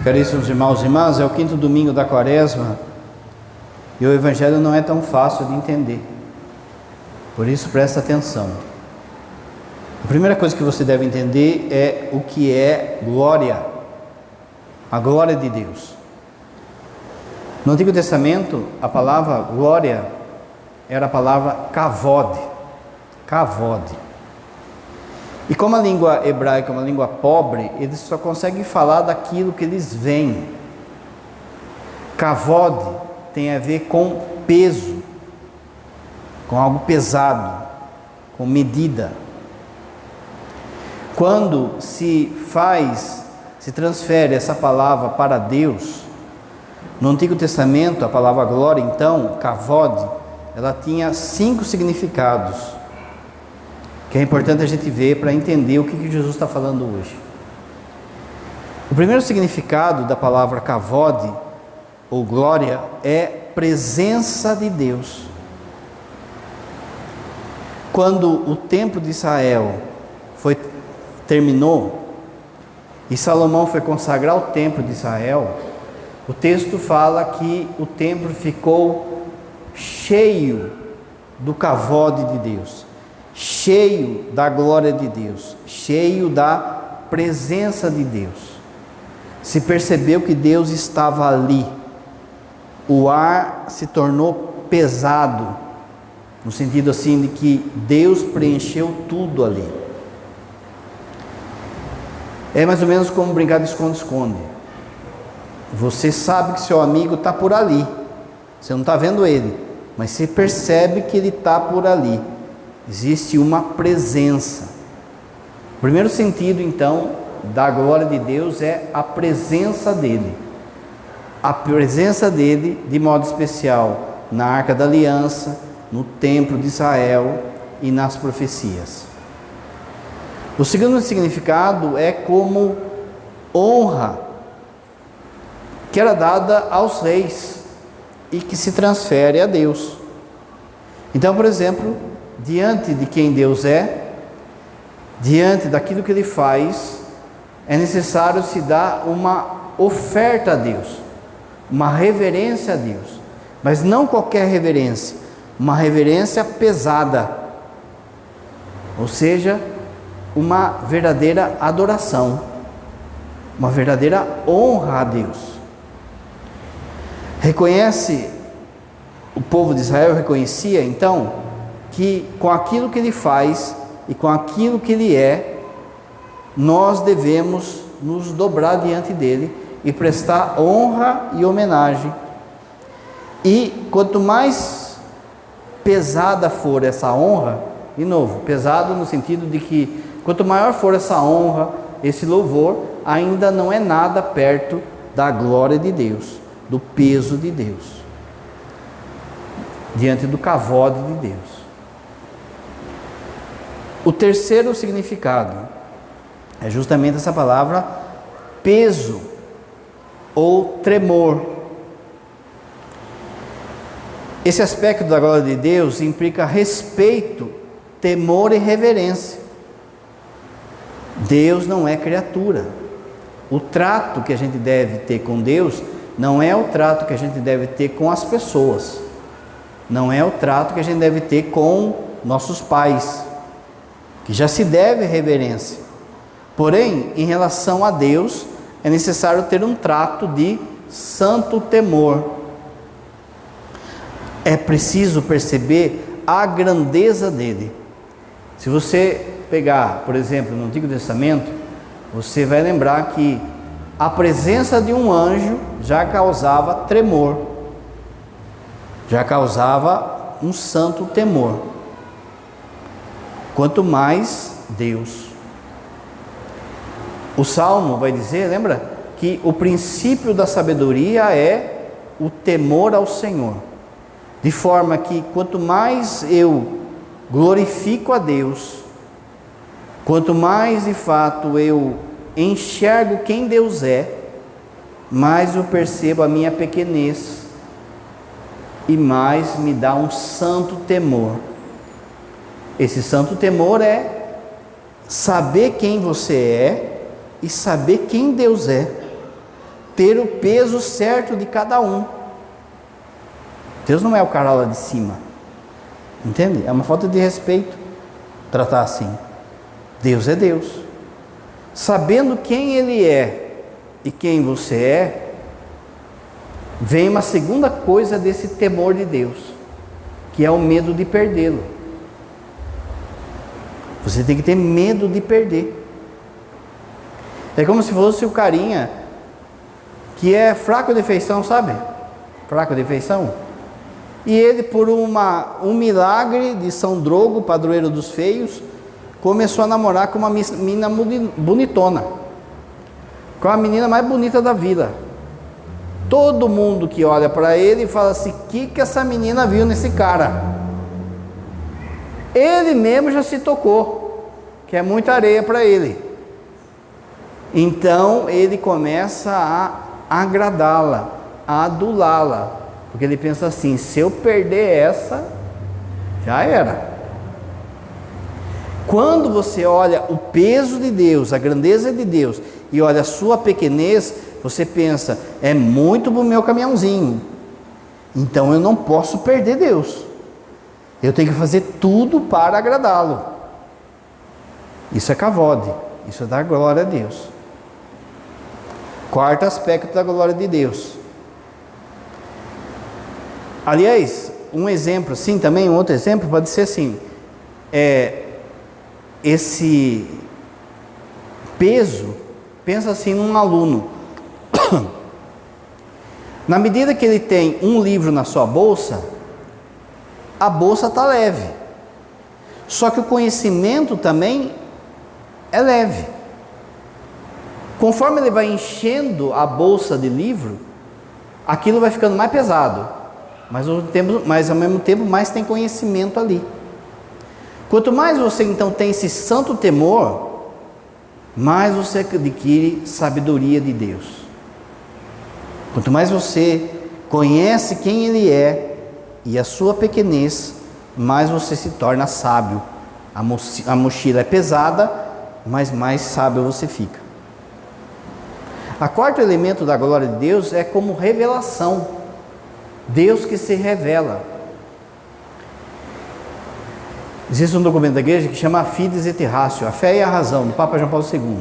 Caríssimos irmãos e irmãs, é o 5º domingo da Quaresma e o Evangelho não é tão fácil de entender, por isso presta atenção. A primeira coisa que você deve entender é o que é glória, a glória de Deus. No Antigo Testamento, a palavra glória era a palavra kavod, kavod. E como a língua hebraica é uma língua pobre, eles só conseguem falar daquilo que eles veem. Kavod tem a ver com peso, com algo pesado, com medida. Quando se transfere essa palavra para Deus, no Antigo Testamento, a palavra glória, então, kavod, ela tinha 5 significados, que é importante a gente ver para entender o que Jesus está falando hoje. O primeiro significado da palavra kavod, ou glória, é presença de Deus. Quando o templo de Israel terminou, e Salomão foi consagrar o templo de Israel, o texto fala que o templo ficou cheio do kavod de Deus, cheio da glória de Deus, cheio da presença de Deus. Se percebeu que Deus estava ali. O ar se tornou pesado, no sentido assim de que Deus preencheu tudo ali. É mais ou menos como brincar de esconde-esconde. Você sabe que seu amigo está por ali, você não está vendo ele, mas você percebe que ele está por ali. Existe uma presença. O primeiro sentido, então, da glória de Deus é a presença dele. A presença dele, de modo especial, na Arca da Aliança, no Templo de Israel e nas profecias. O segundo significado é como honra que era dada aos reis e que se transfere a Deus. Então, por exemplo, diante de quem Deus é, diante daquilo que Ele faz, é necessário se dar uma oferta a Deus, uma reverência a Deus, mas não qualquer reverência, uma reverência pesada, ou seja, uma verdadeira adoração, uma verdadeira honra a Deus. O povo de Israel reconhecia então que com aquilo que ele faz e com aquilo que ele é, nós devemos nos dobrar diante dele e prestar honra e homenagem. E quanto mais pesada for essa honra, de novo, pesado no sentido de que quanto maior for essa honra, esse louvor, ainda não é nada perto da glória de Deus, do peso de Deus, diante do kavod de Deus. O terceiro significado é justamente essa palavra peso ou tremor. Esse aspecto da glória de Deus implica respeito, temor e reverência. Deus não é criatura. O trato que a gente deve ter com Deus não é o trato que a gente deve ter com as pessoas, não é o trato que a gente deve ter com nossos pais, que já se deve reverência. Porém, em relação a Deus, é necessário ter um trato de santo temor. É preciso perceber a grandeza dele. Se você pegar, por exemplo, no Antigo Testamento, você vai lembrar que a presença de um anjo já causava tremor, já causava um santo temor. Quanto mais Deus. O Salmo vai dizer, lembra? Que o princípio da sabedoria é o temor ao Senhor. De forma que quanto mais eu glorifico a Deus, quanto mais de fato eu enxergo quem Deus é, mais eu percebo a minha pequenez e mais me dá um santo temor. Esse santo temor é saber quem você é e saber quem Deus é. ter o peso certo de cada um. Deus não é o cara lá de cima, entende? É uma falta de respeito tratar assim. Deus é Deus. Sabendo quem Ele é e quem você é, vem uma segunda coisa desse temor de Deus, que é o medo de perdê-lo. Você tem que ter medo de perder. É como se fosse o carinha que é fraco de feição, sabe? Fraco de feição. E ele, por um milagre de São Drogo, padroeiro dos feios, começou a namorar com uma menina bonitona, com a menina mais bonita da vila. Todo mundo que olha para ele fala assim: o que essa menina viu nesse cara? Ele mesmo já se tocou, que é muita areia para ele. Então ele começa a agradá-la, a adulá-la, porque ele pensa assim: se eu perder essa, já era. Quando você olha o peso de Deus, a grandeza de Deus, e olha a sua pequenez, você pensa: é muito para o meu caminhãozinho, então eu não posso perder Deus, eu tenho que fazer tudo para agradá-lo. Isso é kavod, isso é dar glória a Deus. Quarto aspecto da glória de Deus. Aliás, um exemplo assim também, um outro exemplo pode ser assim: esse peso, pensa assim num aluno. Na medida que ele tem um livro na sua bolsa, a bolsa está leve. Só que o conhecimento também é leve. Conforme ele vai enchendo a bolsa de livro, aquilo vai ficando mais pesado, mas ao mesmo tempo mais tem conhecimento ali. Quanto mais você então tem esse santo temor, mais você adquire sabedoria de Deus. Quanto mais você conhece quem Ele é e a sua pequenez, mais você se torna sábio. A mochila é pesada, mas mais sábio você fica. A quarto elemento da glória de Deus é como revelação. Deus que se revela. Existe um documento da igreja que chama Fides et Ratio, a fé e a razão, do Papa João Paulo II.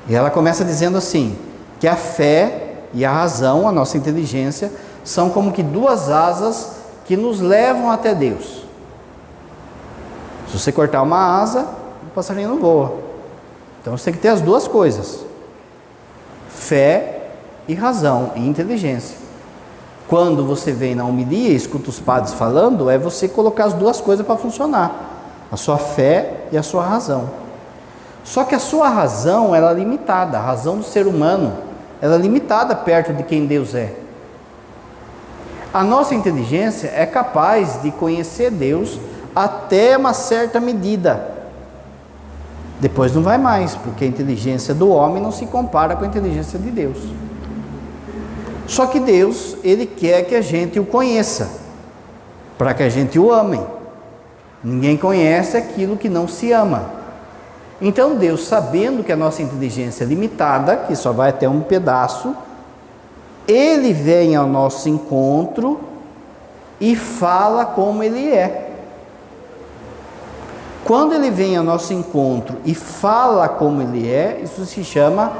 E ela começa dizendo assim, que a fé e a razão, a nossa inteligência, são como que duas asas que nos levam até Deus. Se você cortar uma asa, o passarinho não voa. Então você tem que ter as duas coisas: fé e razão e inteligência. Quando você vem na homilia e escuta os padres falando, é você colocar as duas coisas para funcionar: a sua fé e a sua razão. Só que a sua razão, ela é limitada. A razão do ser humano, ela é limitada perto de quem Deus é. A nossa inteligência é capaz de conhecer Deus até uma certa medida. Depois não vai mais, porque a inteligência do homem não se compara com a inteligência de Deus. Só que Deus, Ele quer que a gente o conheça, para que a gente o ame. Ninguém conhece aquilo que não se ama. Então Deus, sabendo que a nossa inteligência é limitada, que só vai até um pedaço, Ele vem ao nosso encontro e fala como Ele é. Quando Ele vem ao nosso encontro e fala como Ele é, isso se chama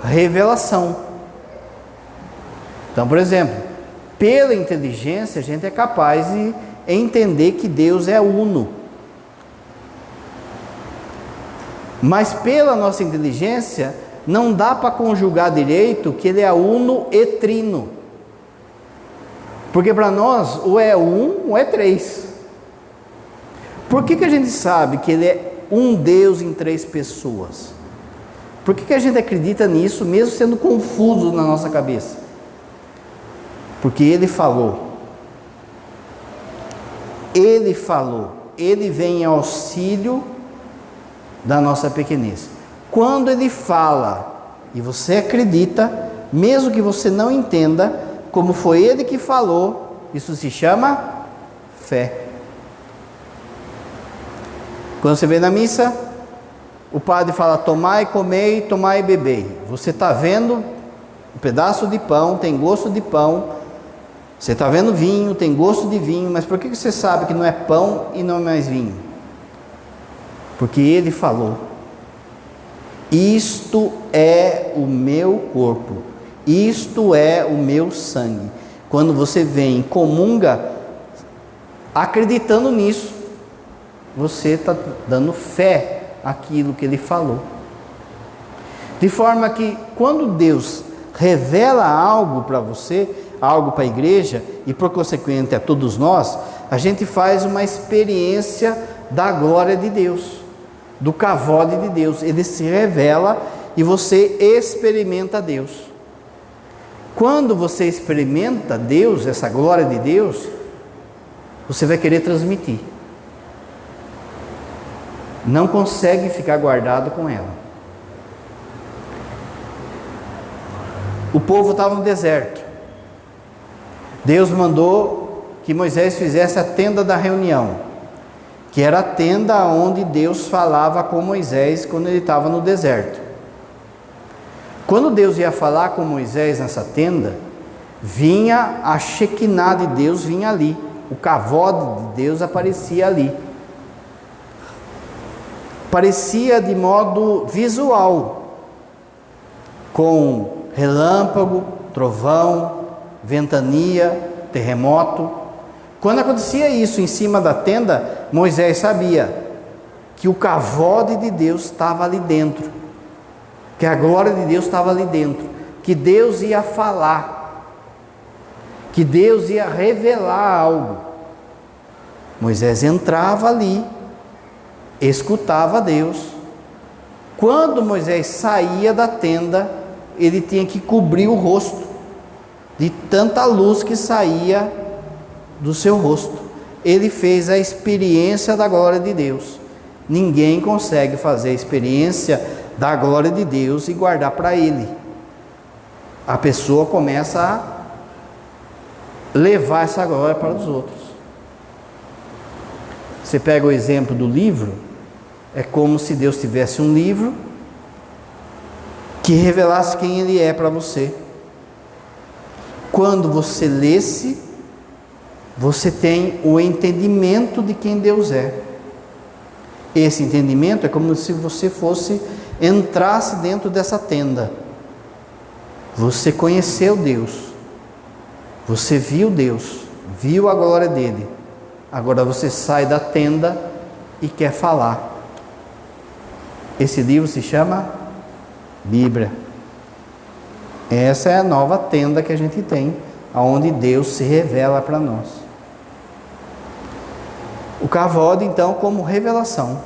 revelação. Então, por exemplo, pela inteligência a gente é capaz de entender que Deus é uno. Mas pela nossa inteligência não dá para conjugar direito que Ele é uno e trino. Porque para nós o é um, o é três. Por que a gente sabe que Ele é um Deus em três pessoas? Por que a gente acredita nisso, mesmo sendo confuso na nossa cabeça? Porque Ele falou. Ele falou. Ele vem em auxílio da nossa pequenez. Quando Ele fala e você acredita, mesmo que você não entenda, como foi Ele que falou, isso se chama fé. Quando você vem na missa, o padre fala: tomai, comei, tomai e bebei. Você está vendo Um pedaço de pão tem gosto de pão. Você está vendo vinho, tem gosto de vinho, mas por que você sabe que não é pão e não é mais vinho? Porque ele falou: isto é o meu corpo, isto é o meu sangue. Quando você vem e comunga, acreditando nisso, você está dando fé àquilo que ele falou. De forma que quando Deus revela algo para você, algo para a igreja e por consequente a todos nós, a gente faz uma experiência da glória de Deus, do cavode de Deus. Ele se revela e você experimenta Deus. Quando você experimenta Deus, essa glória de Deus, você vai querer transmitir. Não consegue ficar guardado com ela. O povo estava no deserto. Deus mandou que Moisés fizesse a tenda da reunião, que era a tenda onde Deus falava com Moisés quando ele estava no deserto. Quando Deus ia falar com Moisés nessa tenda, vinha a Shekinah de Deus, vinha ali. O cavode de Deus aparecia ali. Parecia de modo visual, com relâmpago, trovão, ventania, terremoto. Quando acontecia isso em cima da tenda, Moisés sabia que o cavode de Deus estava ali dentro, que a glória de Deus estava ali dentro, que Deus ia falar, que Deus ia revelar algo. Moisés entrava ali, escutava Deus. Quando Moisés saía da tenda, ele tinha que cobrir o rosto, de tanta luz que saía do seu rosto. Ele fez a experiência da glória de Deus. Ninguém consegue fazer a experiência da glória de Deus e guardar para ele. A pessoa começa a levar essa glória para os outros. Você pega o exemplo do livro, é como se Deus tivesse um livro que revelasse quem Ele é para você. Quando você lesse, você tem o entendimento de quem Deus é. Esse entendimento é como se você entrasse dentro dessa tenda. Você conheceu Deus, você viu Deus, viu a glória dele. Agora você sai da tenda e quer falar. Esse livro se chama Bíblia. Essa é a nova tenda que a gente tem, onde Deus se revela para nós. O cavode, então, como revelação.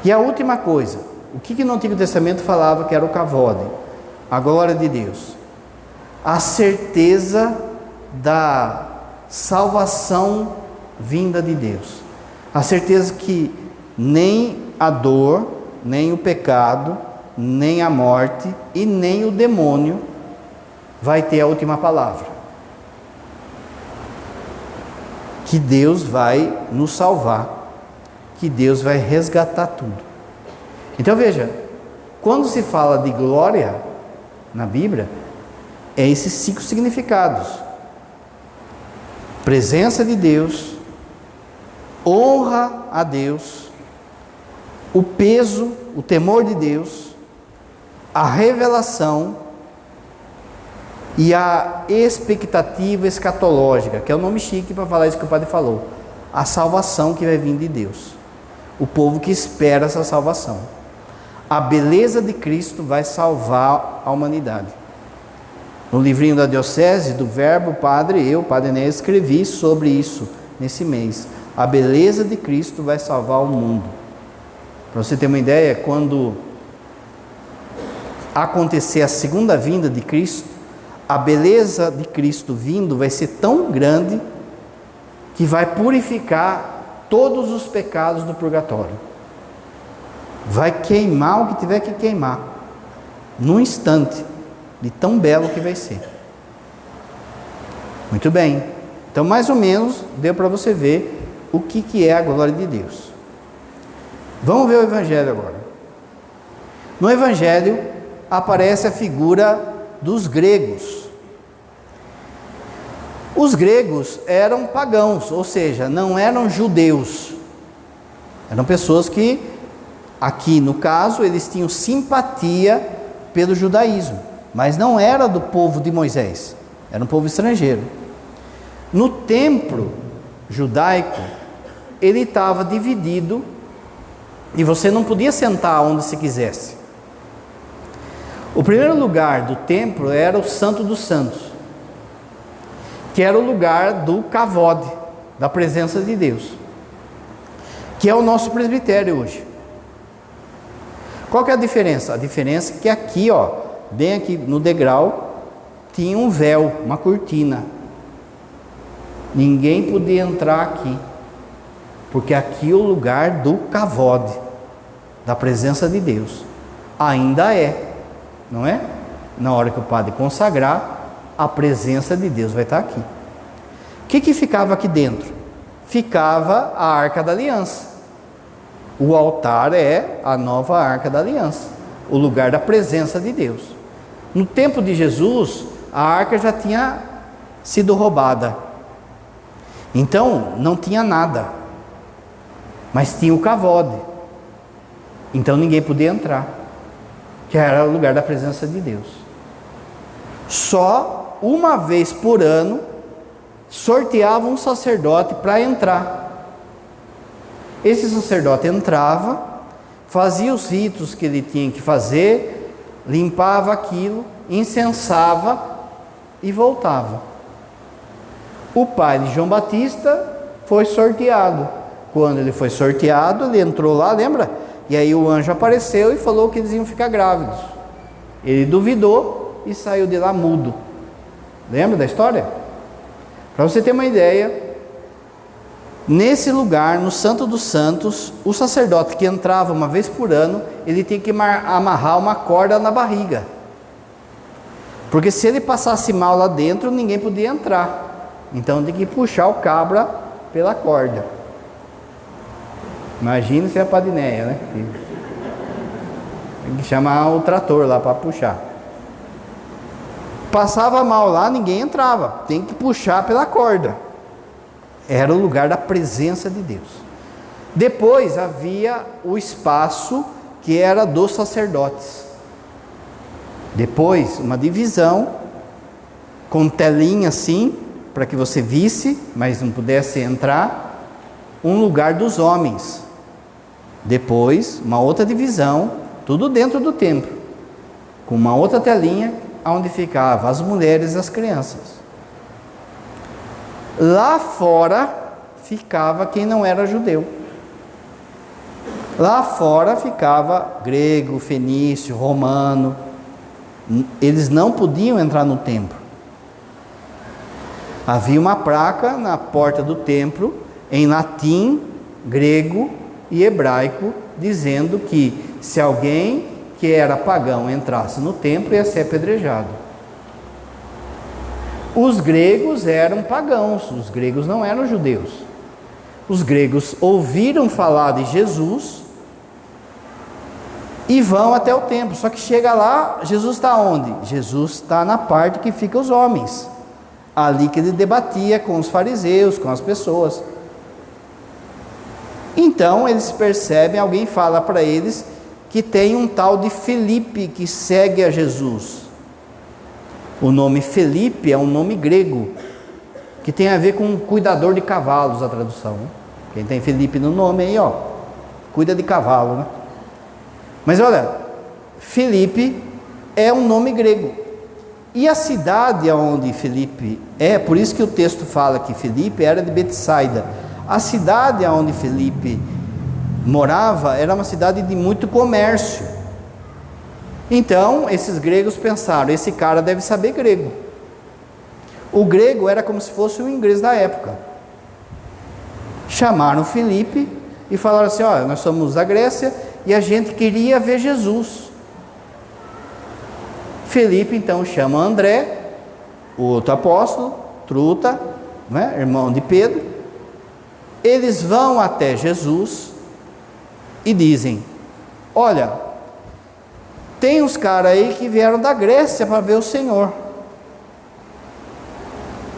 E a última coisa, o que no Antigo Testamento falava que era o cavode? A glória de Deus. A certeza da salvação vinda de Deus. A certeza que nem a dor, nem o pecado, nem a morte e nem o demônio vai ter a última palavra. Que Deus vai nos salvar, que Deus vai resgatar tudo. Então veja, quando se fala de glória na Bíblia, é esses 5 significados: presença de Deus, honra a Deus, o peso, o temor de Deus, a revelação e a expectativa escatológica, que é o nome chique para falar isso que o padre falou, a salvação que vai vir de Deus, o povo que espera essa salvação. A beleza de Cristo vai salvar a humanidade. No livrinho da Diocese do Verbo, Padre Enéas, escrevi sobre isso nesse mês. A beleza de Cristo vai salvar o mundo. Para você ter uma ideia, quando acontecer a segunda vinda de Cristo, a beleza de Cristo vindo vai ser tão grande que vai purificar todos os pecados do purgatório. Vai queimar o que tiver que queimar, num instante, de tão belo que vai ser. Muito bem, então mais ou menos deu para você ver o que é a glória de Deus. Vamos ver o Evangelho agora. No Evangelho aparece a figura dos gregos. Os gregos eram pagãos, ou seja, não eram judeus. Eram pessoas que, aqui no caso, eles tinham simpatia pelo judaísmo, mas não era do povo de Moisés, era um povo estrangeiro. No templo judaico, ele estava dividido e você não podia sentar onde se quisesse. O primeiro lugar do templo era o Santo dos Santos, que era o lugar do kavod, da presença de Deus, que é o nosso presbitério hoje. Qual que é a diferença? A diferença é que aqui, bem aqui no degrau, tinha um véu, uma cortina. Ninguém podia entrar aqui, porque aqui é o lugar do kavod, da presença de Deus. Ainda é, não é? Na hora que o padre consagrar, a presença de Deus vai estar aqui. O que ficava aqui dentro? Ficava a Arca da Aliança. O altar é a nova Arca da Aliança, o lugar da presença de Deus. No tempo de Jesus, a arca já tinha sido roubada. Então, não tinha nada. Mas tinha o kavod. Então, ninguém podia entrar, que era o lugar da presença de Deus. Só uma vez por ano, sorteava um sacerdote para entrar. Esse sacerdote entrava, fazia os ritos que ele tinha que fazer, limpava aquilo, incensava e voltava. O pai de João Batista foi sorteado. Quando ele foi sorteado, ele entrou lá, lembra? E aí o anjo apareceu e falou que eles iam ficar grávidos. Ele duvidou e saiu de lá mudo. Lembra da história? Para você ter uma ideia, nesse lugar, no Santo dos Santos, o sacerdote que entrava uma vez por ano, ele tinha que amarrar uma corda na barriga. Porque se ele passasse mal lá dentro, ninguém podia entrar. Então tem que puxar o cabra pela corda. Imagina se é a Padinéia, né? Tem que chamar o trator lá para puxar. Passava mal lá, ninguém entrava. Tem que puxar pela corda. Era o lugar da presença de Deus. Depois havia o espaço que era dos sacerdotes. Depois, uma divisão com telinha assim, para que você visse, mas não pudesse entrar. Um lugar dos homens. Depois, uma outra divisão, tudo dentro do templo, com uma outra telinha, onde ficavam as mulheres e as crianças. Lá fora ficava quem não era judeu. Lá fora ficava grego, fenício, romano. Eles não podiam entrar no templo. Havia uma placa na porta do templo, em latim, grego e hebraico, dizendo que se alguém que era pagão entrasse no templo, ia ser apedrejado. Os gregos eram pagãos, os gregos não eram judeus. Os gregos ouviram falar de Jesus e vão até o templo. Só que chega lá, Jesus está onde? Jesus está na parte que fica os homens. Ali que ele debatia com os fariseus, com as pessoas. Então eles percebem, alguém fala para eles que tem um tal de Felipe que segue a Jesus. O nome Felipe é um nome grego, que tem a ver com cuidador de cavalos, a tradução. Quem tem Felipe no nome aí, cuida de cavalo, né? Mas olha, Felipe é um nome grego. E a cidade onde Felipe é, por isso que o texto fala que Felipe era de Betsaida. A cidade onde Felipe morava era uma cidade de muito comércio. Então, esses gregos pensaram, esse cara deve saber grego. O grego era como se fosse o inglês da época. Chamaram Felipe e falaram assim, nós somos da Grécia e a gente queria ver Jesus. Felipe então chama André, o outro apóstolo, truta, né, irmão de Pedro. Eles vão até Jesus e dizem, olha, Tem uns caras aí que vieram da Grécia para ver o Senhor.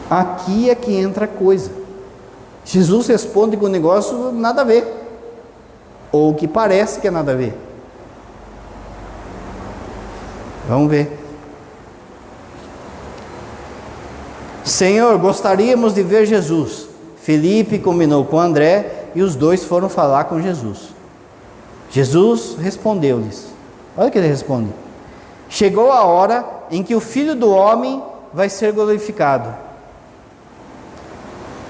Aqui é que entra a coisa. Jesus responde com um negócio nada a ver, ou que parece que é nada a ver. Vamos ver. Senhor, gostaríamos de ver Jesus. Felipe combinou com André e os dois foram falar com Jesus. Jesus respondeu-lhes. Olha o que ele responde: chegou a hora em que o Filho do Homem vai ser glorificado.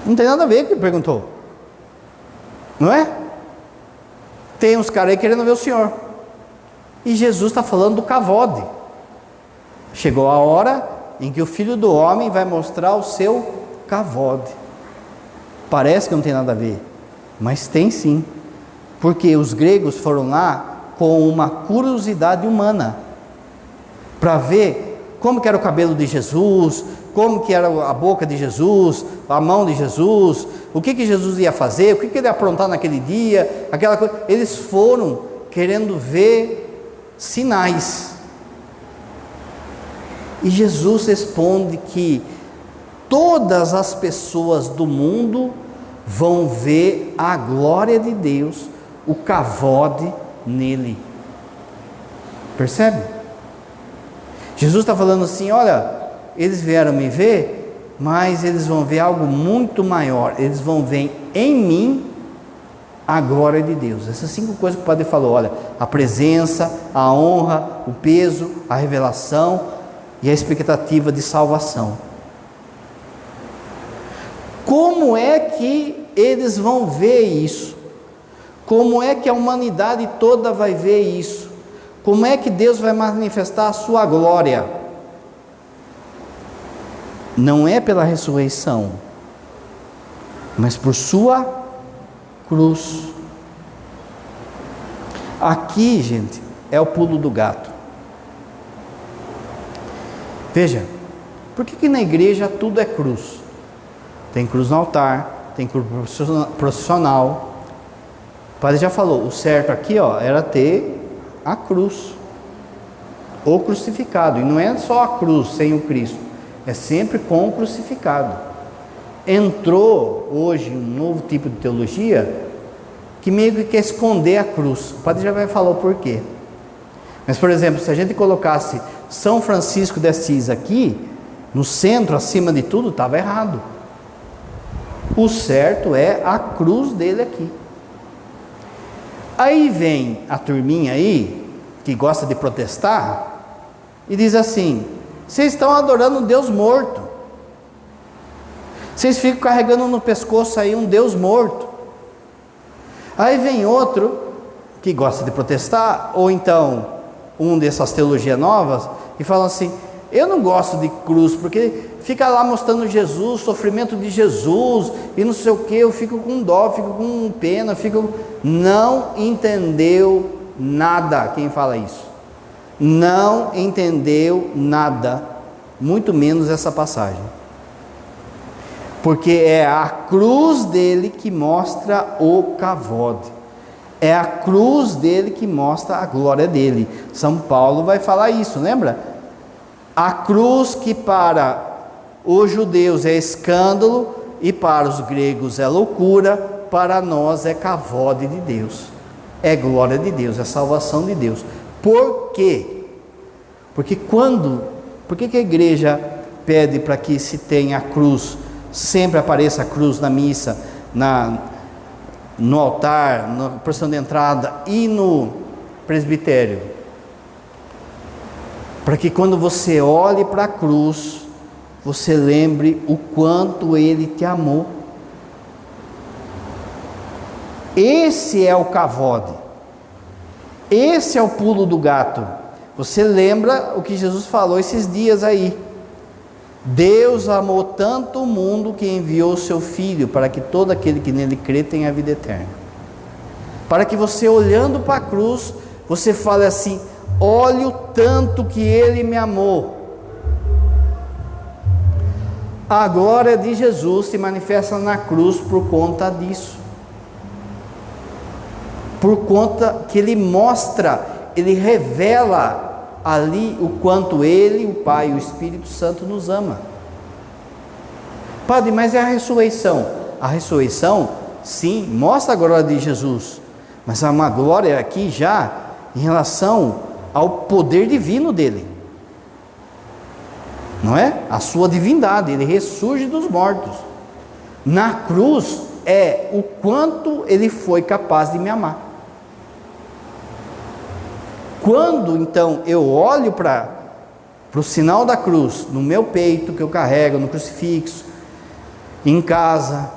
Não tem nada a ver com o que ele perguntou, não é? Tem uns caras aí querendo ver o Senhor, e Jesus está falando do kavod. Chegou a hora em que o Filho do Homem vai mostrar o seu kavod. Parece que não tem nada a ver, mas tem sim, porque os gregos foram lá com uma curiosidade humana, para ver como que era o cabelo de Jesus, como que era a boca de Jesus, a mão de Jesus, o que Jesus ia fazer, o que ele ia aprontar naquele dia, aquela coisa. Eles foram querendo ver sinais. E Jesus responde que todas as pessoas do mundo vão ver a glória de Deus, o kavod nele. Percebe? Jesus está falando assim: olha, eles vieram me ver, mas eles vão ver algo muito maior. Eles vão ver em mim a glória de Deus. Essas 5 coisas que o padre falou: olha, a presença, a honra, o peso, a revelação e a expectativa de salvação. Como é que eles vão ver isso? Como é que a humanidade toda vai ver isso? Como é que Deus vai manifestar a sua glória? Não é pela ressurreição, mas por sua cruz. Aqui, gente, é o pulo do gato. Veja, por que na igreja tudo é cruz? Tem cruz no altar, tem cruz processional. O padre já falou, o certo aqui, era ter a cruz, o crucificado. E não é só a cruz sem o Cristo, é sempre com o crucificado. Entrou hoje um novo tipo de teologia que meio que quer esconder a cruz. O padre já vai falar o porquê. Mas, por exemplo, se a gente colocasse São Francisco de Assis aqui, no centro, acima de tudo, estava errado. O certo é a cruz dele aqui. Aí vem a turminha aí, que gosta de protestar, e diz assim: vocês estão adorando um Deus morto. Vocês ficam carregando no pescoço aí um Deus morto. Aí vem outro, que gosta de protestar, ou então um dessas teologias novas, e fala assim: eu não gosto de cruz, porque fica lá mostrando Jesus, o sofrimento de Jesus, e não sei o que, eu fico com dó, fico com pena, Não entendeu nada quem fala isso. Não entendeu nada, muito menos essa passagem. Porque é a cruz dele que mostra o kavod. É a cruz dele que mostra a glória dele. São Paulo vai falar isso, lembra? A cruz que para os judeus é escândalo e para os gregos é loucura, para nós é kavod de Deus, é glória de Deus, é salvação de Deus. Por quê? Porque por que a igreja pede para que se tenha a cruz, sempre apareça a cruz na missa, no altar, na porção de entrada e no presbitério? Para que quando você olhe para a cruz, você lembre o quanto Ele te amou. Esse é o kavod. Esse é o pulo do gato. Você lembra o que Jesus falou esses dias aí? Deus amou tanto o mundo que enviou o seu Filho, para que todo aquele que nele crê tenha a vida eterna. Para que você, olhando para a cruz, você fale assim: olhe o tanto que Ele me amou. A glória de Jesus se manifesta na cruz por conta disso. Por conta que Ele mostra, Ele revela ali o quanto Ele, o Pai e o Espírito Santo nos ama. Padre, mas é a ressurreição. A ressurreição, sim, mostra a glória de Jesus, mas há uma glória aqui já em relação ao poder divino dele, não é? A sua divindade, ele ressurge dos mortos. Na cruz é o quanto ele foi capaz de me amar. Quando então eu olho para o sinal da cruz no meu peito, que eu carrego no crucifixo, em casa,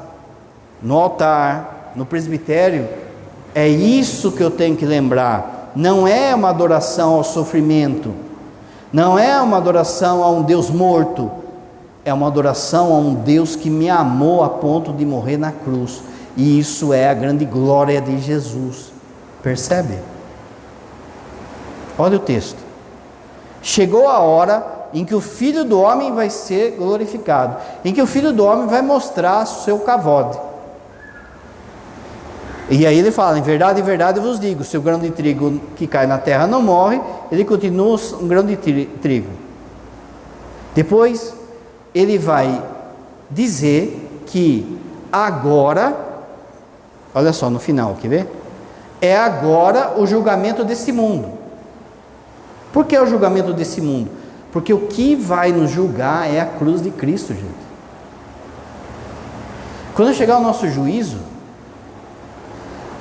no altar, no presbitério, é isso que eu tenho que lembrar. Não é uma adoração ao sofrimento, não é uma adoração a um Deus morto, é uma adoração a um Deus que me amou a ponto de morrer na cruz, e isso é a grande glória de Jesus. Percebe? Olha o texto. Chegou a hora em que o Filho do Homem vai ser glorificado, em que o Filho do Homem vai mostrar seu cavode. E aí ele fala: em verdade eu vos digo, se o grão de trigo que cai na terra não morre, ele continua um grão de trigo. Depois ele vai dizer que agora, olha só no final, quer ver? É agora o julgamento desse mundo. Por que é o julgamento desse mundo? Porque o que vai nos julgar é a cruz de Cristo, gente. Quando chegar o nosso juízo,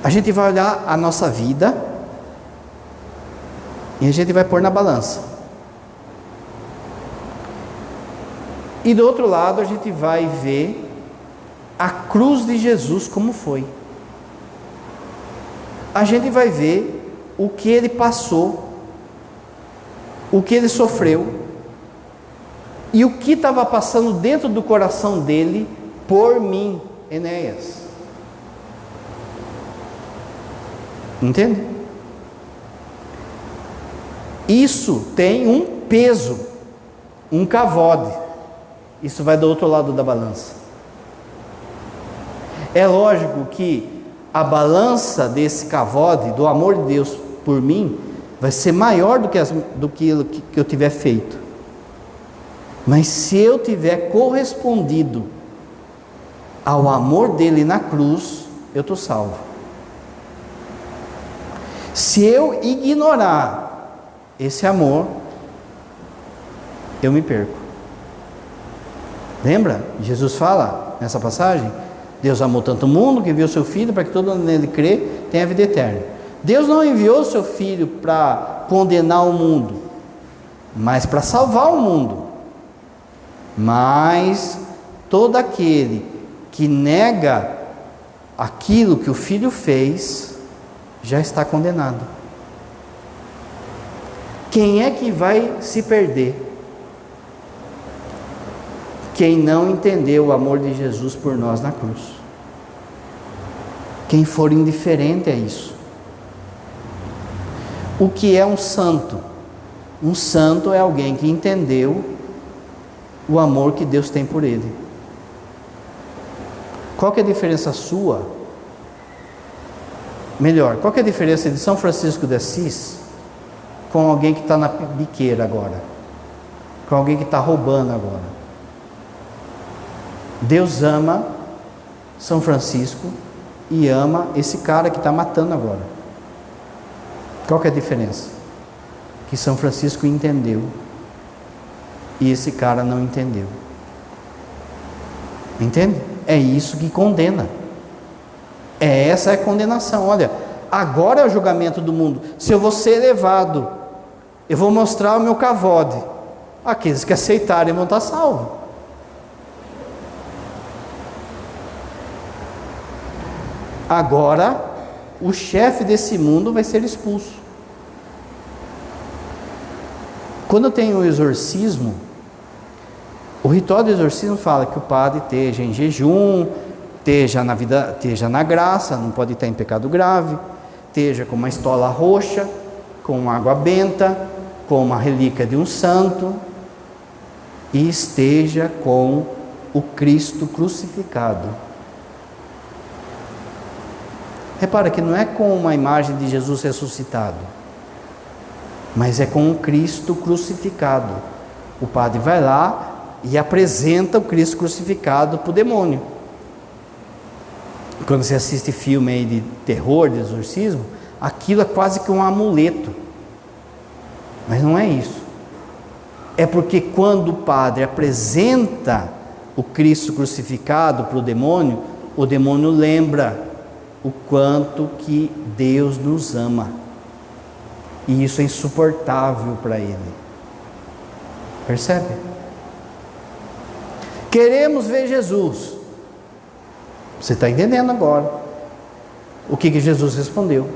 a gente vai olhar a nossa vida e a gente vai pôr na balança. E do outro lado a gente vai ver a cruz de Jesus como foi. A gente vai ver o que ele passou, o que ele sofreu e o que estava passando dentro do coração dele por mim, Enéas. Entende? Isso tem um peso, um cavode. Isso vai do outro lado da balança. É lógico que a balança desse cavode, do amor de Deus por mim, vai ser maior do que eu tiver feito. Mas se eu tiver correspondido ao amor dele na cruz, eu estou salvo. Se eu ignorar esse amor, eu me perco. Lembra? Jesus fala nessa passagem: Deus amou tanto o mundo que enviou seu Filho para que todo mundo nele crê tenha vida eterna. Deus não enviou seu Filho para condenar o mundo, mas para salvar o mundo. Mas todo aquele que nega aquilo que o Filho fez, já está condenado. Quem é que vai se perder? Quem não entendeu o amor de Jesus por nós na cruz. Quem for indiferente a isso. O que é um santo? Um santo é alguém que entendeu o amor que Deus tem por ele. Qual que é a diferença sua? Melhor, qual que é a diferença de São Francisco de Assis com alguém que está na biqueira agora? Com alguém que está roubando agora? Deus ama São Francisco e ama esse cara que está matando agora. Qual que é a diferença? Que São Francisco entendeu e esse cara não entendeu. Entende? É isso que condena. Essa é a condenação. Olha, agora é o julgamento do mundo. Se eu vou ser elevado, eu vou mostrar o meu cavode. Aqueles que aceitarem vão estar salvos. Agora, o chefe desse mundo vai ser expulso. Quando tem o exorcismo, o ritual do exorcismo fala que o padre esteja em jejum, esteja na graça, não pode estar em pecado grave, esteja com uma estola roxa, com água benta, com uma relíquia de um santo, e esteja com o Cristo crucificado. Repara que não é com uma imagem de Jesus ressuscitado, mas é com o Cristo crucificado. O padre vai lá e apresenta o Cristo crucificado para o demônio. Quando você assiste filme aí de terror, de exorcismo, aquilo é quase que um amuleto. Mas não é isso. É porque quando o padre apresenta o Cristo crucificado para o demônio lembra o quanto que Deus nos ama. E isso é insuportável para ele. Percebe? Queremos ver Jesus. Você está entendendo agora o que Jesus respondeu.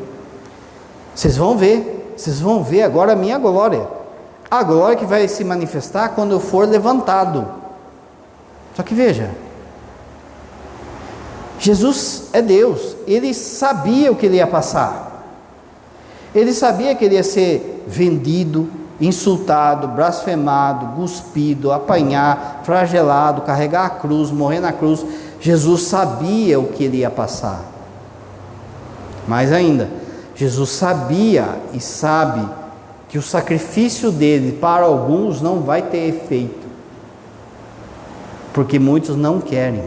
Vocês vão ver agora a minha glória. A glória que vai se manifestar quando eu for levantado. Só que veja, Jesus é Deus, ele sabia o que ele ia passar. Ele sabia que ele ia ser vendido, insultado, blasfemado, cuspido, apanhar, flagelado, carregar a cruz, morrer na cruz. Jesus sabia o que ele ia passar. Mais ainda, Jesus sabia e sabe que o sacrifício dele para alguns não vai ter efeito, porque muitos não querem.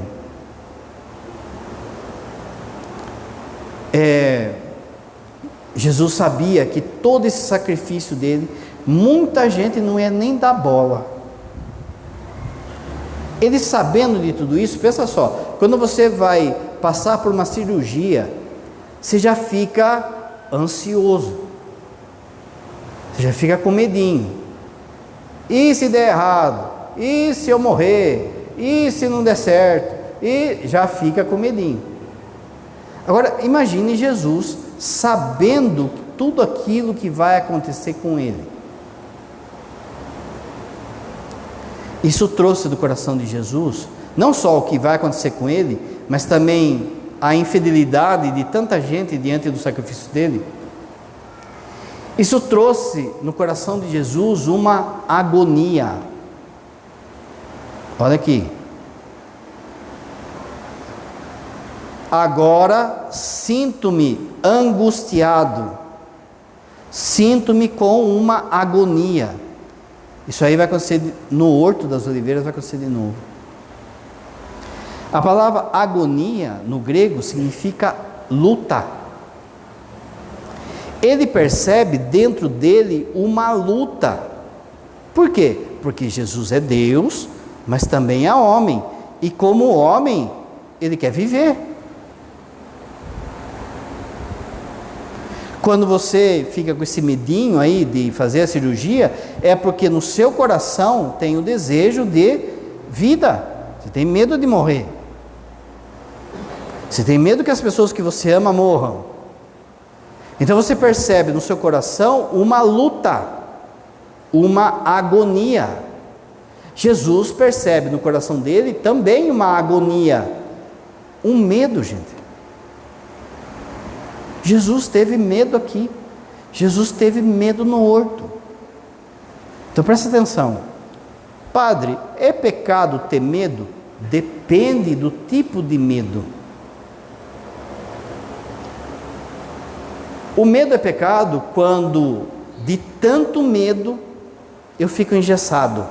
Jesus sabia que todo esse sacrifício dele, muita gente não ia nem dar bola. Ele sabendo de tudo isso, pensa só, quando você vai passar por uma cirurgia, você já fica ansioso, você já fica com medinho. E se der errado? E se eu morrer? E se não der certo? E já fica com medinho. Agora, imagine Jesus sabendo tudo aquilo que vai acontecer com ele. Isso trouxe do coração de Jesus, não só o que vai acontecer com ele, mas também a infidelidade de tanta gente diante do sacrifício dele. Isso trouxe no coração de Jesus uma agonia. Olha aqui. Agora sinto-me angustiado, sinto-me com uma agonia. Isso aí vai acontecer no Horto das Oliveiras, vai acontecer de novo. A palavra agonia no grego significa luta. Ele percebe dentro dele uma luta. Por quê? Porque Jesus é Deus, mas também é homem. E como homem, ele quer viver. Quando você fica com esse medinho aí de fazer a cirurgia, é porque no seu coração tem o desejo de vida. Você tem medo de morrer. Você tem medo que as pessoas que você ama morram. Então você percebe no seu coração uma luta, uma agonia. Jesus percebe no coração dele também uma agonia, um medo, gente. Jesus teve medo aqui. Jesus teve medo no horto. Então presta atenção. Padre, é pecado ter medo? Depende do tipo de medo. O medo é pecado quando, de tanto medo, eu fico engessado.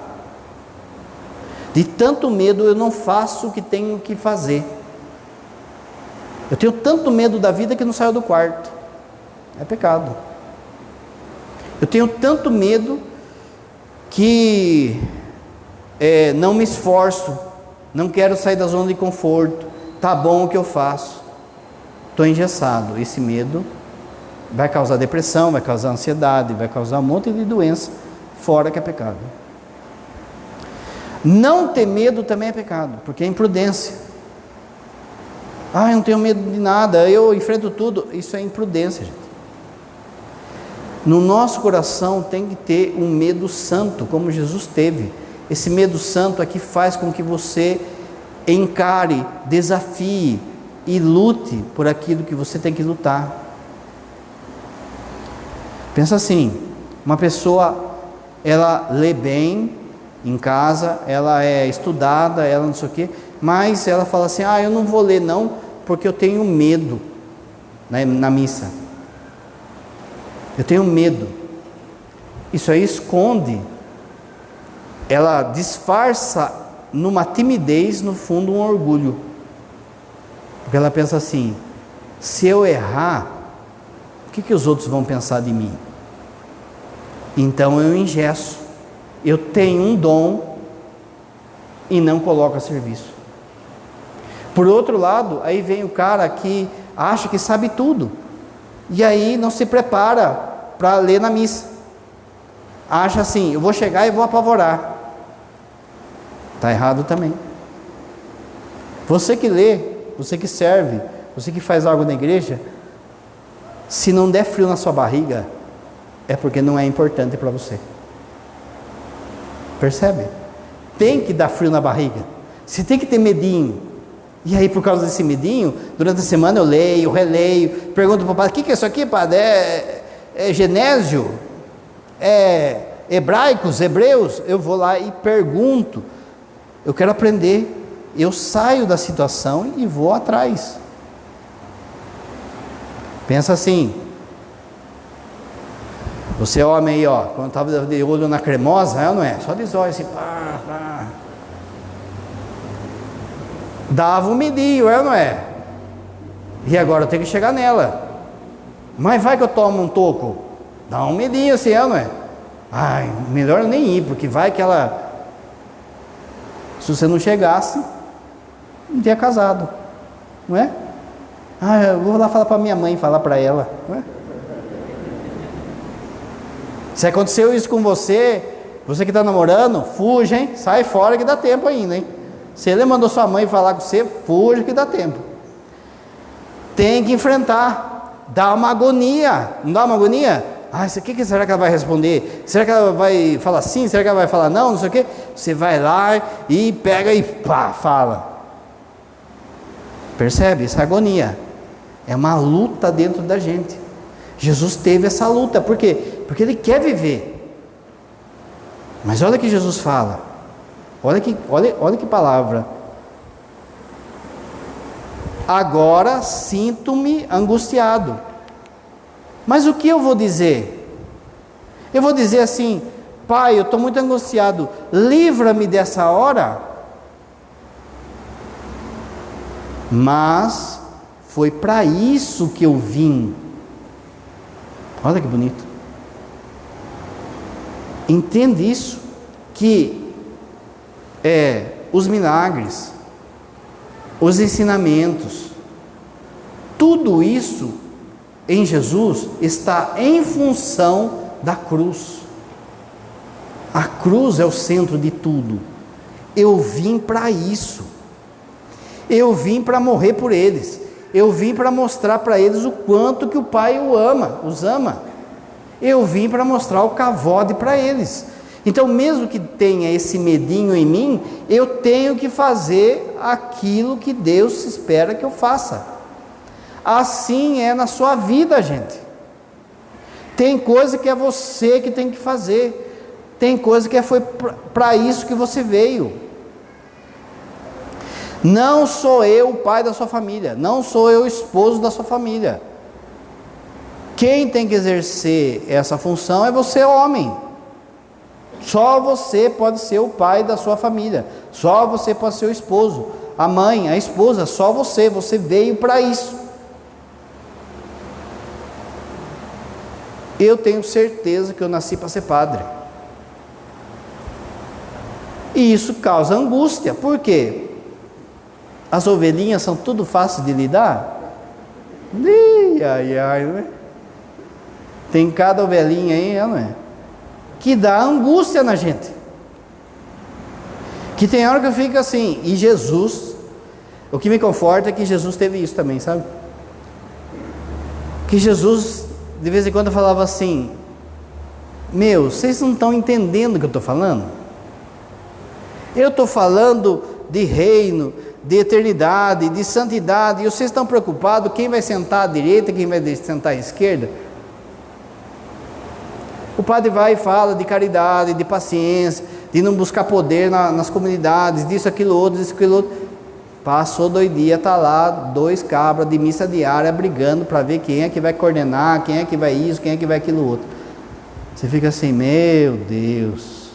De tanto medo, eu não faço o que tenho que fazer. Eu tenho tanto medo da vida que não saio do quarto. É pecado. Eu tenho tanto medo que não me esforço, não quero sair da zona de conforto. Tá bom o que eu faço. Estou engessado. Esse medo vai causar depressão, vai causar ansiedade, vai causar um monte de doença, fora que é pecado. Não ter medo também é pecado, porque é imprudência. Eu não tenho medo de nada, eu enfrento tudo. Isso é imprudência, gente. No nosso coração tem que ter um medo santo, como Jesus teve. Esse medo santo é que faz com que você encare, desafie e lute por aquilo que você tem que lutar. Pensa assim, uma pessoa, ela lê bem em casa, ela é estudada, ela não sei o quê, mas ela fala assim, eu não vou ler não, porque eu tenho medo, né, na missa. Eu tenho medo. Isso aí esconde, ela disfarça numa timidez, no fundo um orgulho. Porque ela pensa assim: se eu errar, o que os outros vão pensar de mim? Então eu engesso, eu tenho um dom e não coloco a serviço. Por outro lado, aí vem o cara que acha que sabe tudo, e aí não se prepara para ler na missa. Acha assim: eu vou chegar e vou apavorar. Está errado também. Você que lê, você que serve, você que faz algo na igreja, se não der frio na sua barriga, é porque não é importante para você. Percebe? Tem que dar frio na barriga. Você tem que ter medinho. E aí, por causa desse medinho, durante a semana eu leio, releio, pergunto para o padre: o que é isso aqui, padre? É Genésio? É Hebraicos, Hebreus? Eu vou lá e pergunto. Eu quero aprender. Eu saio da situação e vou atrás. Pensa assim: você homem aí, ó, quando estava de olho na cremosa, não é? Só de zóio assim, pá, pá. Dava um medinho, não é? E agora eu tenho que chegar nela. Mas vai que eu tomo um toco. Dá um medinho assim, não é? Ai, melhor eu nem ir, porque vai que ela... Se você não chegasse, não tinha casado, não é? Ah, eu vou lá falar para minha mãe, falar para ela, não é? Se aconteceu isso com você, você que está namorando, fuja, hein? Sai fora que dá tempo ainda, hein? Se ele mandou sua mãe falar com você, fuja que dá tempo. Tem que enfrentar. Dá uma agonia. Não dá uma agonia? Ah, isso aqui, que será que ela vai responder? Será que ela vai falar sim? Será que ela vai falar não? Não sei o quê. Você vai lá e pega e pá, fala. Percebe? Essa agonia. É uma luta dentro da gente. Jesus teve essa luta. Por quê? Porque Ele quer viver. Mas olha que Jesus fala. Olha que palavra. Agora sinto-me angustiado. Mas o que eu vou dizer? Eu vou dizer assim: Pai, eu estou muito angustiado, livra-me dessa hora. Mas foi para isso que eu vim. Olha que bonito. Entende isso? Que os milagres, os ensinamentos, tudo isso em Jesus está em função da cruz. A cruz é o centro de tudo. Eu vim para isso. Eu vim para morrer por eles. Eu vim para mostrar para eles o quanto que o Pai os ama. Eu vim para mostrar o cavode para eles. Então, mesmo que tenha esse medinho em mim, eu tenho que fazer aquilo que Deus espera que eu faça. Assim é na sua vida, gente. Tem coisa que é você que tem que fazer. Tem coisa que foi para isso que você veio. Não sou eu o pai da sua família. Não sou eu o esposo da sua família. Quem tem que exercer essa função é você, homem. Só você pode ser o pai da sua família. Só você pode ser o esposo. A mãe, a esposa, só você. Você veio para isso. Eu tenho certeza que eu nasci para ser padre. E isso causa angústia. Por quê? As ovelhinhas são tudo fácil de lidar? Ai, não é? Tem cada ovelhinha aí, não é? Que dá angústia na gente. Que tem hora que eu fico assim, e Jesus, o que me conforta é que Jesus teve isso também, sabe? Que Jesus, de vez em quando, falava assim: vocês não estão entendendo o que eu estou falando? Eu estou falando de reino, de eternidade, de santidade, e vocês estão preocupados quem vai sentar à direita, quem vai sentar à esquerda? O padre vai e fala de caridade, de paciência, de não buscar poder nas comunidades, disso, aquilo outro. Passou 2 dias, está lá 2 cabras de missa diária brigando para ver quem é que vai coordenar, quem é que vai isso, quem é que vai aquilo outro. Você fica assim, meu Deus.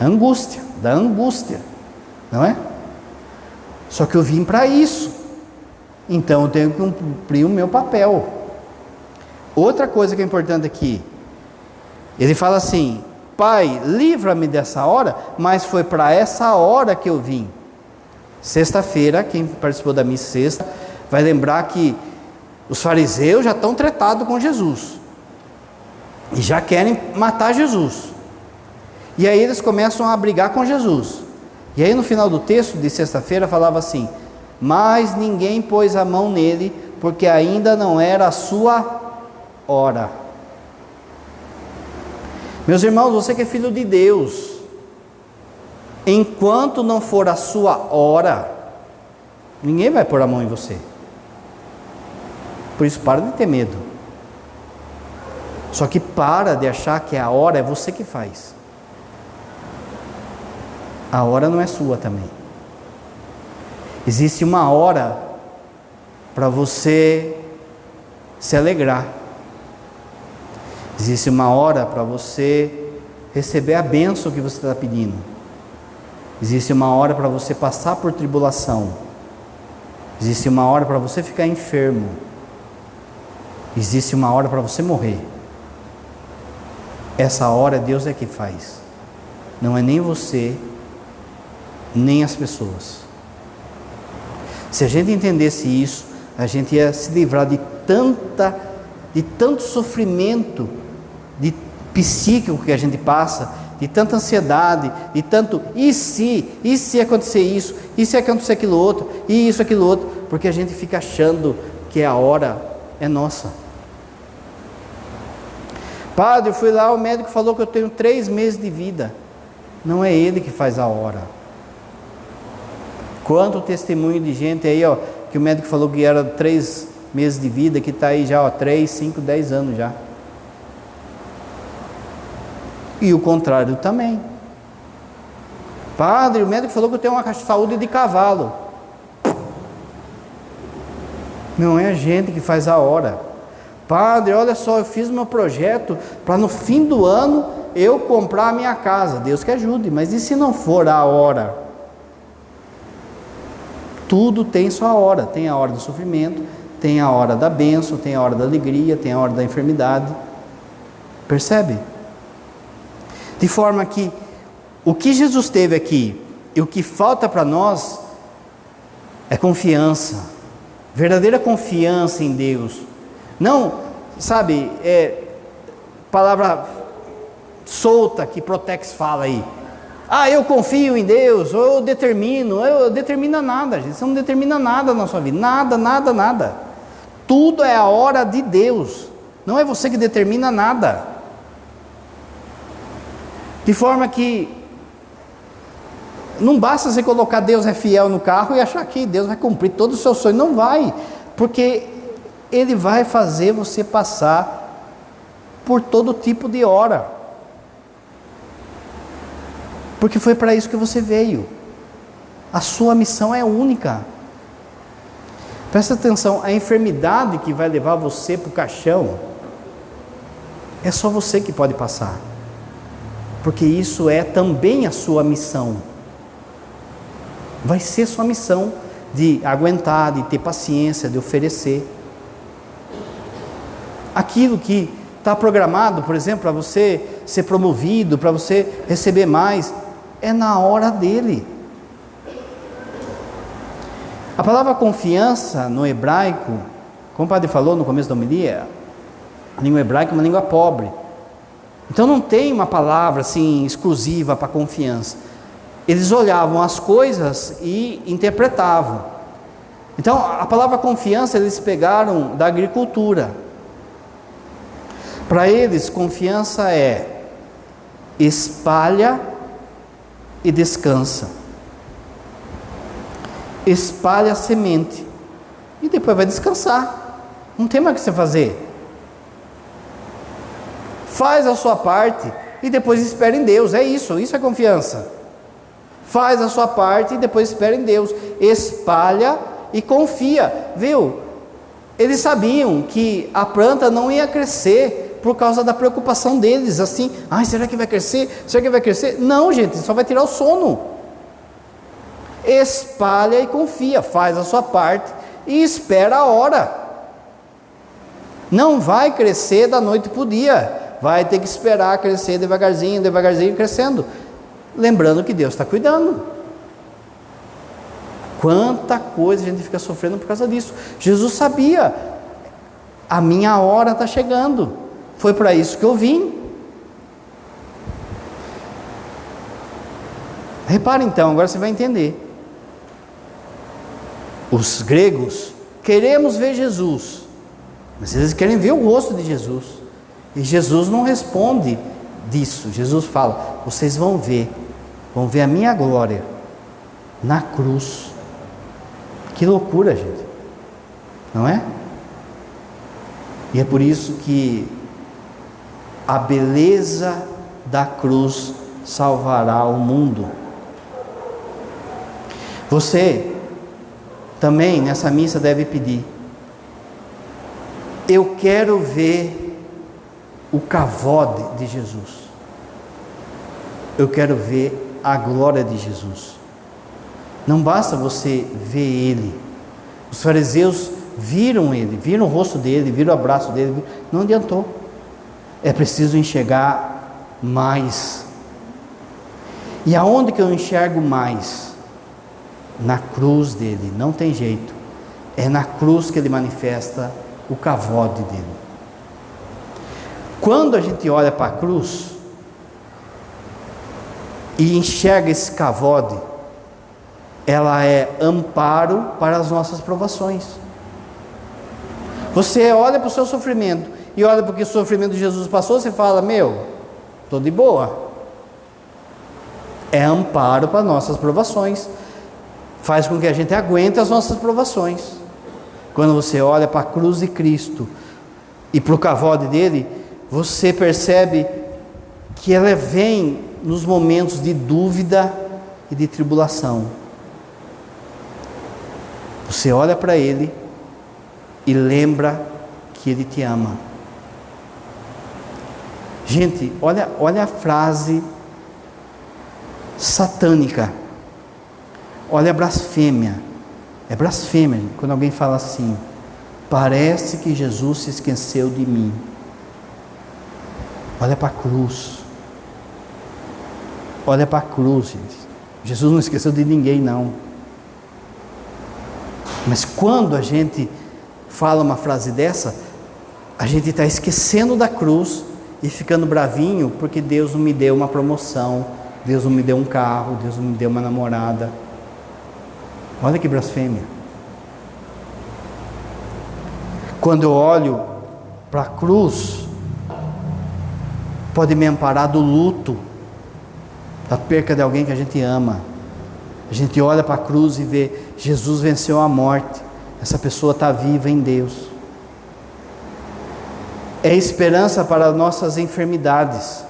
Angústia, dá angústia, não é? Só que eu vim para isso, então eu tenho que cumprir o meu papel. Outra coisa que é importante aqui, ele fala assim: Pai, livra-me dessa hora, mas foi para essa hora que eu vim. Sexta-feira, quem participou da missa sexta, vai lembrar que os fariseus já estão tretados com Jesus, e já querem matar Jesus, e aí eles começam a brigar com Jesus, e aí no final do texto de sexta-feira falava assim: mas ninguém pôs a mão nele, porque ainda não era a sua hora. Meus irmãos, você que é filho de Deus, enquanto não for a sua hora, ninguém vai pôr a mão em você. Por isso, para de ter medo. Só que para de achar que a hora é você que faz. A hora não é sua também. Existe uma hora para você se alegrar. Existe uma hora para você receber a bênção que você está pedindo. Existe uma hora para você passar por tribulação. Existe uma hora para você ficar enfermo. Existe uma hora para você morrer. Essa hora Deus é que faz. Não é nem você, nem as pessoas. Se a gente entendesse isso, a gente ia se livrar de tanto sofrimento psíquico que a gente passa, de tanta ansiedade, de tanto e se acontecer isso, e se acontecer aquilo outro, e isso, aquilo outro, porque a gente fica achando que a hora é nossa. Padre, eu fui lá, o médico falou que eu tenho 3 meses de vida. Não é ele que faz a hora. Quanto testemunho de gente aí, ó, que o médico falou que era 3 meses de vida, que está aí já, ó, 3, 5, 10 anos já. E o contrário também. Padre, o médico falou que eu tenho uma saúde de cavalo. Não é a gente que faz a hora. Padre, olha só, eu fiz meu projeto para no fim do ano eu comprar a minha casa. Deus que ajude, mas e se não for a hora? Tudo tem sua hora. Tem a hora do sofrimento, tem a hora da bênção, tem a hora da alegria, tem a hora da enfermidade. Percebe? De forma que o que Jesus teve aqui e o que falta para nós é confiança, verdadeira confiança em Deus. Não, sabe, palavra solta que Protex fala aí. Ah, eu confio em Deus, ou eu determina nada, gente. Você não determina nada na sua vida, nada. Tudo é a hora de Deus, não é você que determina nada. De forma que não basta você colocar Deus é fiel no carro e achar que Deus vai cumprir todos os seus sonhos. Não vai, porque Ele vai fazer você passar por todo tipo de hora. Porque foi para isso que você veio. A sua missão é única. Presta atenção, a enfermidade que vai levar você para o caixão, é só você que pode passar. Porque isso é também a sua missão. Vai ser sua missão de aguentar, de ter paciência, de oferecer. Aquilo que está programado, por exemplo, para você ser promovido, para você receber mais, é na hora dele. A palavra confiança no hebraico, como o padre falou no começo da homilia, a língua hebraica é uma língua pobre. Então não tem uma palavra assim exclusiva para confiança. Eles olhavam as coisas e interpretavam. Então a palavra confiança eles pegaram da agricultura. Para eles confiança é espalha e descansa. Espalha a semente e depois vai descansar. Não tem mais o que você fazer. Faz a sua parte e depois espera em Deus. É isso é confiança. Faz a sua parte e depois espera em Deus. Espalha e confia. Viu? Eles sabiam que a planta não ia crescer Por causa da preocupação deles, assim, ai, será que vai crescer? Será que vai crescer? Não, gente, só vai tirar o sono. Espalha e confia, faz a sua parte e espera a hora. Não vai crescer da noite para o dia, vai ter que esperar crescer devagarzinho, devagarzinho, crescendo. Lembrando que Deus está cuidando. Quanta coisa a gente fica sofrendo por causa disso. Jesus sabia, a minha hora está chegando, foi para isso que eu vim. Repara então, agora você vai entender. Os gregos, queremos ver Jesus, mas eles querem ver o rosto de Jesus, e Jesus não responde disso. Jesus fala, vocês vão ver a minha glória na cruz. Que loucura, gente, não é? E é por isso que a beleza da cruz salvará o mundo. Você também nessa missa deve pedir: eu quero ver o cavode de Jesus, eu quero ver a glória de Jesus. Não basta você ver Ele. Os fariseus viram Ele, viram o rosto dele, viram o abraço dele, não adiantou. É preciso enxergar mais. E aonde que eu enxergo mais? Na cruz dele, não tem jeito. É na cruz que ele manifesta o cavode dele. Quando a gente olha para a cruz e enxerga esse cavode, ela é amparo para as nossas provações. Você olha para o seu sofrimento e olha para o que o sofrimento de Jesus passou, você fala, estou de boa. É amparo para nossas provações, faz com que a gente aguente as nossas provações. Quando você olha para a cruz de Cristo e para o cavode dele, você percebe que ela vem nos momentos de dúvida e de tribulação. Você olha para ele e lembra que ele te ama. Gente, olha a frase satânica, olha a blasfêmia. É blasfêmia quando alguém fala assim: parece que Jesus se esqueceu de mim. Olha para a cruz. Olha para a cruz, gente. Jesus não esqueceu de ninguém, não. Mas quando a gente fala uma frase dessa, a gente está esquecendo da cruz e ficando bravinho porque Deus não me deu uma promoção, Deus não me deu um carro, Deus não me deu uma namorada. Olha que blasfêmia. Quando eu olho para a cruz, pode me amparar do luto, da perca de alguém que a gente ama. A gente olha para a cruz e vê, Jesus venceu a morte, essa pessoa está viva em Deus. É esperança para nossas enfermidades,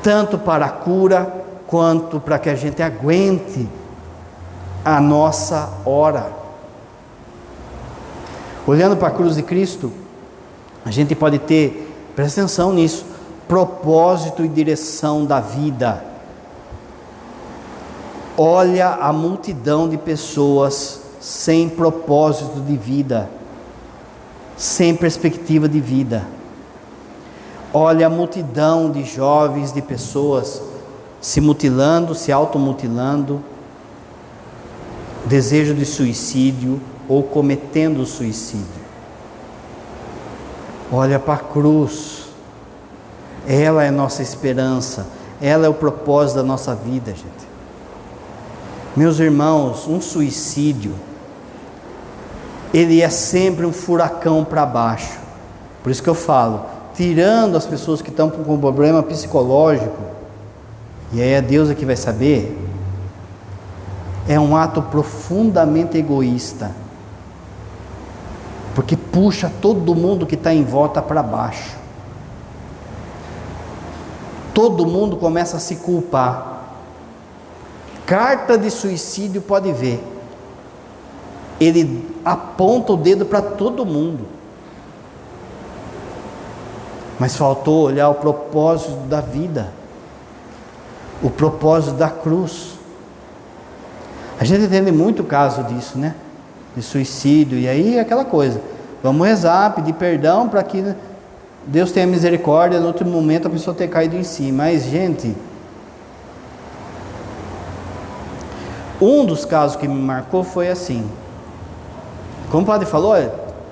tanto para a cura, quanto para que a gente aguente a nossa hora. Olhando para a cruz de Cristo, a gente pode ter, presta atenção nisso, propósito e direção da vida. Olha a multidão de pessoas sem propósito de vida, sem perspectiva de vida. Olha a multidão de jovens, de pessoas se mutilando, se automutilando, desejo de suicídio ou cometendo suicídio. Olha para a cruz, ela é nossa esperança, ela é o propósito da nossa vida, gente. Meus irmãos, um suicídio, ele é sempre um furacão para baixo. Por isso que eu falo, tirando as pessoas que estão com problema psicológico, e aí é Deus que vai saber, é um ato profundamente egoísta, porque puxa todo mundo que está em volta para baixo. Todo mundo começa a se culpar. Carta de suicídio, pode ver, ele aponta o dedo para todo mundo. Mas faltou olhar o propósito da vida, o propósito da cruz. A gente entende muito o caso disso, né? De suicídio, e aí é aquela coisa, vamos rezar, pedir perdão para que Deus tenha misericórdia, no outro momento a pessoa ter caído em si. Mas, gente, um dos casos que me marcou foi assim, como o padre falou,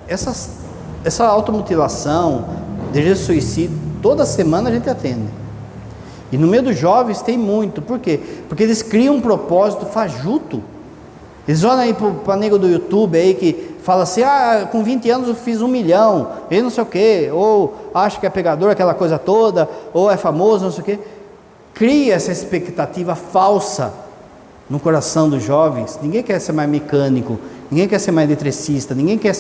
essa automutilação, desejo de suicídio, toda semana a gente atende. E no meio dos jovens tem muito. Por quê? Porque eles criam um propósito fajuto. Eles olham aí para nego do YouTube aí que fala assim, com 20 anos eu fiz 1 milhão, e não sei o quê, ou acha que é pegador, aquela coisa toda, ou é famoso, não sei o quê. Cria essa expectativa falsa no coração dos jovens. Ninguém quer ser mais mecânico, ninguém quer ser mais eletricista, ninguém quer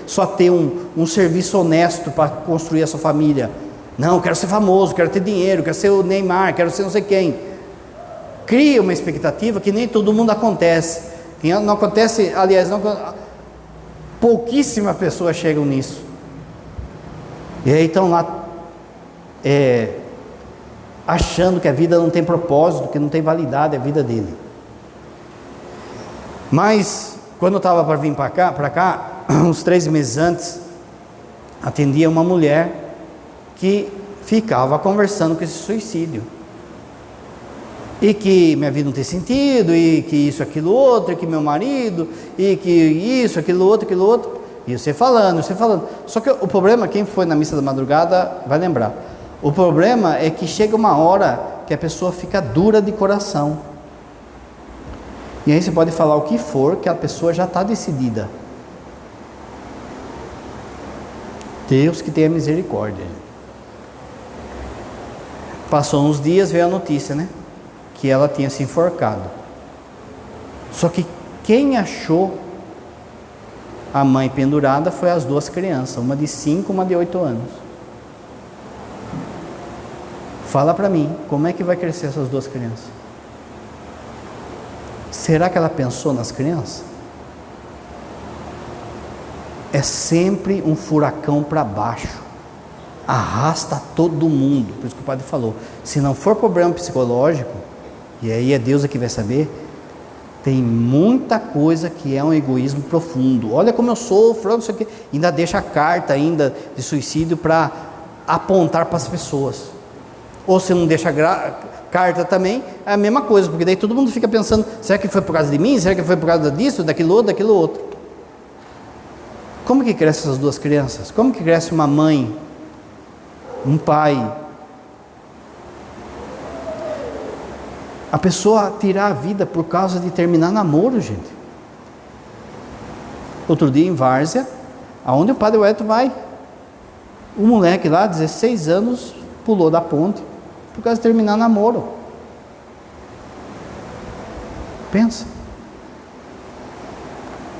só ter um serviço honesto para construir a sua família. Não, quero ser famoso, quero ter dinheiro, quero ser o Neymar, quero ser não sei quem. Cria uma expectativa que nem todo mundo acontece. Não acontece, aliás, pouquíssimas pessoas chegam nisso. E aí estão lá achando que a vida não tem propósito, que não tem validade a vida dele. Mas quando eu estava para vir para cá, uns 3 meses antes, atendia uma mulher que ficava conversando com esse suicídio. E que minha vida não tem sentido, e que isso, aquilo, outro, e que meu marido, e que isso, aquilo, outro. E você falando. Só que o problema, quem foi na missa da madrugada vai lembrar. O problema é que chega uma hora que a pessoa fica dura de coração. E aí você pode falar o que for, que a pessoa já está decidida. Deus que tenha misericórdia. Passou uns dias, veio a notícia, né? Que ela tinha se enforcado. Só que quem achou a mãe pendurada foi as 2 crianças, uma de 5, uma de 8 anos. Fala para mim, como é que vai crescer essas 2 crianças? Será que ela pensou nas crianças? É sempre um furacão para baixo, arrasta todo mundo. Por isso que o padre falou, se não for problema psicológico, e aí é Deus que vai saber, tem muita coisa que é um egoísmo profundo. Olha como eu sofro, não sei o quê. Ainda deixa a carta ainda de suicídio para apontar para as pessoas. Ou se não deixa carta também, é a mesma coisa, porque daí todo mundo fica pensando, será que foi por causa de mim? Será que foi por causa disso, daquilo outro? Como que crescem essas 2 crianças? Como que cresce uma mãe, um pai? A pessoa tirar a vida por causa de terminar namoro, gente. Outro dia em Várzea, aonde o padre Wellington vai, o moleque lá, 16 anos, pulou da ponte por causa de terminar namoro. Pensa.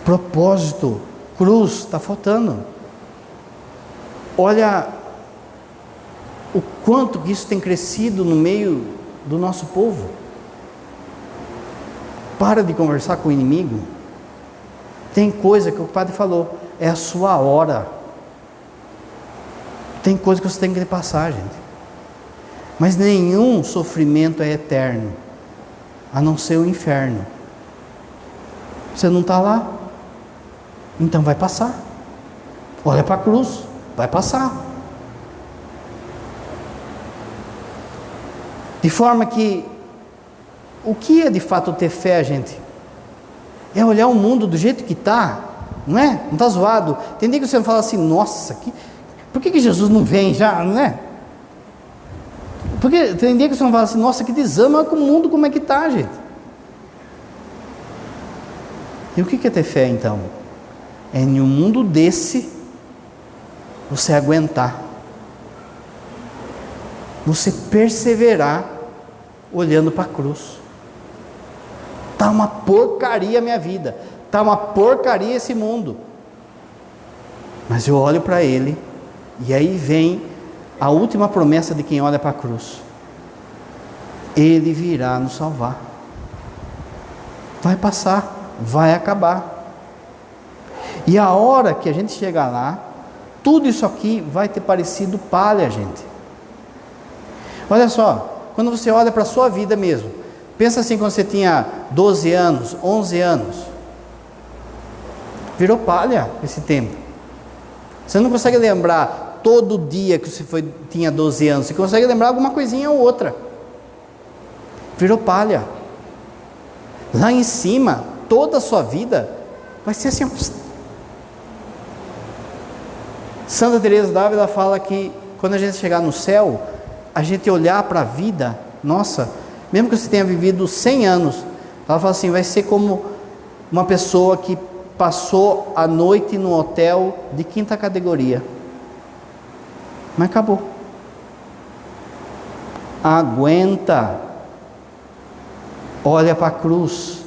Propósito, cruz, está faltando. Olha o quanto que isso tem crescido no meio do nosso povo. Para de conversar com o inimigo. Tem coisa que o padre falou, é a sua hora. Tem coisa que você tem que passar, gente. Mas nenhum sofrimento é eterno, a não ser o inferno. Você não está lá, então vai passar. Olha para a cruz, vai passar. De forma que, o que é de fato ter fé, gente? É olhar o mundo do jeito que está, não é? Não está zoado. Tem dia que você fala assim, nossa, por que Jesus não vem já, não é? Porque tem dia que você fala assim, nossa, que desame, olha o mundo como é que está, gente. E o que é ter fé então? É em um mundo desse, você aguentar. Você perseverar olhando para a cruz. Está uma porcaria a minha vida, está uma porcaria esse mundo, mas eu olho para ele, e aí vem a última promessa de quem olha para a cruz: ele virá nos salvar. Vai passar, vai acabar, e a hora que a gente chegar lá, Tudo isso aqui vai ter parecido palha, gente. Olha só, quando você olha para a sua vida mesmo, pensa assim, quando você tinha 12 anos, 11 anos, virou palha esse tempo. Você não consegue lembrar todo dia que você tinha 12 anos, você consegue lembrar alguma coisinha ou outra. Virou palha. Lá em cima, toda a sua vida vai ser assim. Santa Teresa d'Ávila fala que quando a gente chegar no céu, a gente olhar para a vida, nossa, mesmo que você tenha vivido 100 anos, ela fala assim, vai ser como uma pessoa que passou a noite no hotel de 5ª categoria. Mas acabou. Aguenta. Olha para a cruz.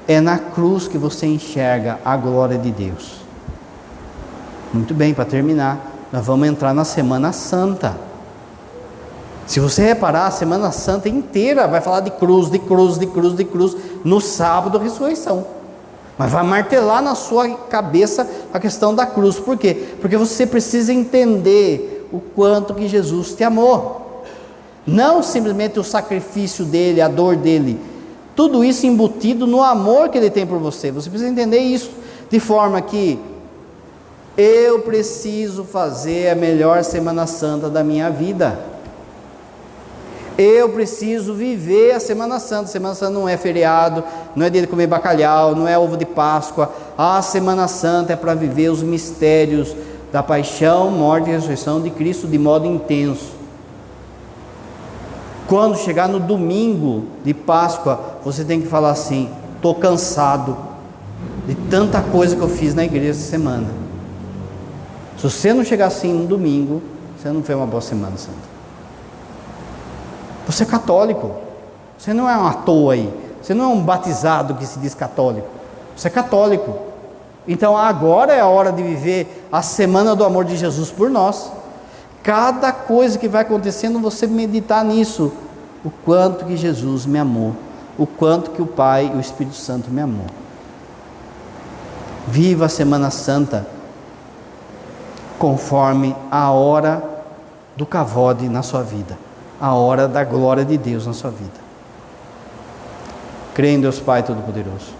É na cruz que você enxerga a glória de Deus. Muito bem, para terminar, nós vamos entrar na Semana Santa. Se você reparar, a Semana Santa inteira vai falar de cruz, de cruz, de cruz, de cruz, no sábado da ressurreição. Mas vai martelar na sua cabeça a questão da cruz. Por quê? Porque você precisa entender o quanto que Jesus te amou. Não simplesmente o sacrifício dele, a dor dele. Tudo isso embutido no amor que ele tem por você. Você precisa entender isso. De forma que eu preciso fazer a melhor Semana Santa da minha vida. Eu preciso viver a Semana Santa. Semana Santa não é feriado, não é dia de comer bacalhau, não é ovo de Páscoa. A Semana Santa é para viver os mistérios da paixão, morte e ressurreição de Cristo de modo intenso. Quando chegar no domingo de Páscoa, você tem que falar assim: estou cansado de tanta coisa que eu fiz na igreja essa semana. Se você não chegar assim no domingo, você não fez uma boa Semana Santa. Você é católico, você não é um à toa aí, você não é um batizado que se diz católico, você é católico. Então agora é a hora de viver a semana do amor de Jesus por nós. Cada coisa que vai acontecendo, você meditar nisso, o quanto que Jesus me amou, o quanto que o Pai e o Espírito Santo me amou. Viva a Semana Santa conforme a hora do cavode na sua vida, a hora da glória de Deus na sua vida. Creio em Deus Pai Todo-Poderoso,